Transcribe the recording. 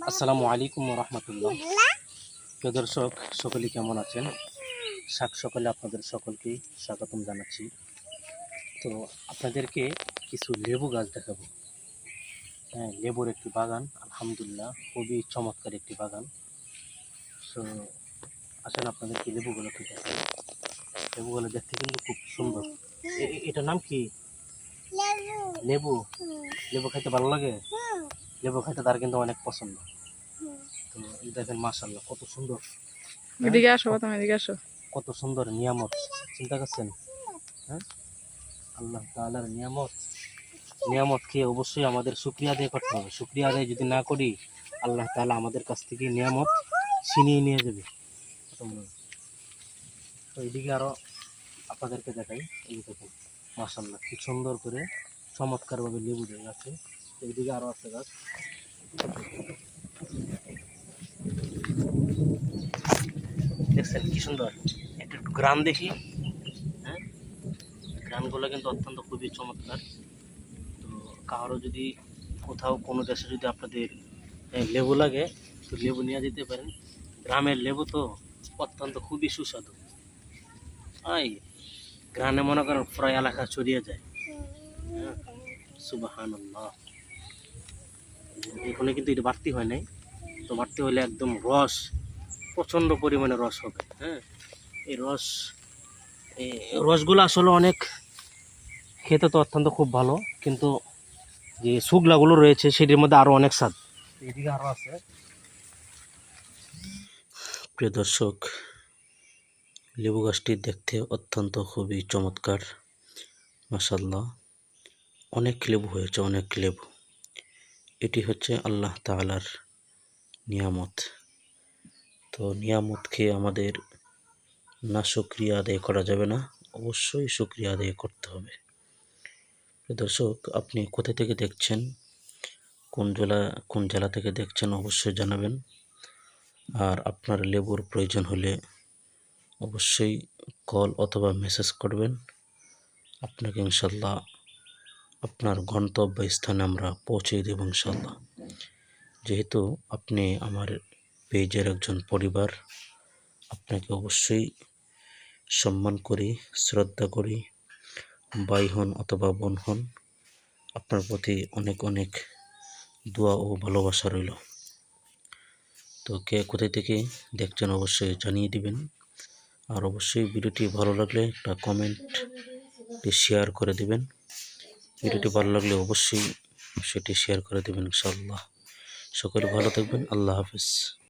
আসসালামু আলাইকুম রহমতুল্লাহ। প্রিয় দর্শক, সকলে কেমন আছেন? সকালে আপনাদের সকলকেই স্বাগতম জানাচ্ছি। তো আপনাদেরকে কিছু লেবু গাছ দেখাবো। হ্যাঁ, লেবুর একটি বাগান, আলহামদুলিল্লাহ খুবই চমৎকার একটি বাগান। তো আসেন আপনাদেরকে লেবুগুলো কি দেখাই। লেবুগুলো দেখতে কিন্তু খুব সুন্দর। এটার নাম কি? লেবু। লেবু খাইতে ভালো লাগে? লেবু খাইতে তার কিন্তু অনেক পছন্দ। তো এই দেখেন, মাশাআল্লাহ কত সুন্দর। এদিকে আসো, তুমি এদিকে আসো। কত সুন্দর নিয়ামত, চিন্তা করছেন? হ্যাঁ, আল্লাহ তাআলার নিয়ামত খেয়ে অবশ্যই আমাদের শুকরিয়া আদায় করতে হবে। শুকরিয়া আদায় যদি না করি, আল্লাহ তাআলা আমাদের কাছ থেকে নিয়ামত ছিনিয়ে নিয়ে যাবে। তো এইদিকে আরো আপনাদেরকে দেখাই। এই দেখুন, মাশাআল্লাহ কি সুন্দর করে চমৎকারভাবে লেবু দিয়ে আছে। এইদিকে আরো আছে গাছ, দেখছেন কি সুন্দর। একটু একটু গ্রাম দেখি। হ্যাঁ, গ্রামগুলো কিন্তু অত্যন্ত খুবই চমৎকার। তো কারো যদি কোথাও কোনো দেশে যদি আপনাদের লেবু লাগে, তো লেবু নিয়ে যেতে পারেন। গ্রামের লেবু তো অত্যন্ত খুবই সুস্বাদু। এই গ্রামে মনে করেন প্রায় এলাকা ছড়িয়ে যায়। হ্যাঁ, সুবহানাল্লাহ। এখানে কিন্তু এটা বাড়তি হয় নাই। তো বাড়তি হলে একদম রস, প্রচণ্ড পরিমাণে রস হবে। হ্যাঁ, এই রসগুলো আসলে অনেক, খেতে তো অত্যন্ত খুব ভালো, কিন্তু যে শুকলাগুলো রয়েছে সেটির মধ্যে আরো অনেক স্বাদ। এদিকে আরো আছে। প্রিয় দর্শক, লেবু গাছটি দেখতে অত্যন্ত খুবই চমৎকার। মাশাআল্লাহ, অনেক লেবু হয়েছে, অনেক লেবু। এটি হচ্ছে আল্লাহ তাআলার নিয়ামত। তো নিয়ামত খেয়ে আমাদের না শুকরিয়া আদায় করা যাবে না, অবশ্যই শুকরিয়া আদায় করতে হবে। প্রিয় দর্শক, আপনি কোথা থেকে দেখছেন, কোন জেলা থেকে দেখছেন অবশ্যই জানাবেন। আর আপনার লেবুর প্রয়োজন হলে অবশ্যই কল অথবা মেসেজ করবেন। আপনাকে ইনশাল্লাহ আপনার গন্তব্যস্থানে আমরা পৌঁছে দেব ইনশাল্লাহ। যেহেতু আপনি আমার পেজের একজন পরিবার, আপনাকে অবশ্যই সম্মান করি, শ্রদ্ধা করি। ভাই হন অথবা বোন হন, আপনার প্রতি অনেক অনেক দোয়া ও ভালোবাসা রইল। তো কে কোথায় থেকে দেখছেন অবশ্যই জানিয়ে দিবেন। আর অবশ্যই ভিডিওটি ভালো লাগলে একটা কমেন্ট শেয়ার করে দিবেন। ভিডিওটি ভালো লাগলে অবশ্যই সেটি শেয়ার করে দেবেন ইনশাআল্লাহ। সকলে ভালো থাকবেন। আল্লাহ হাফেজ।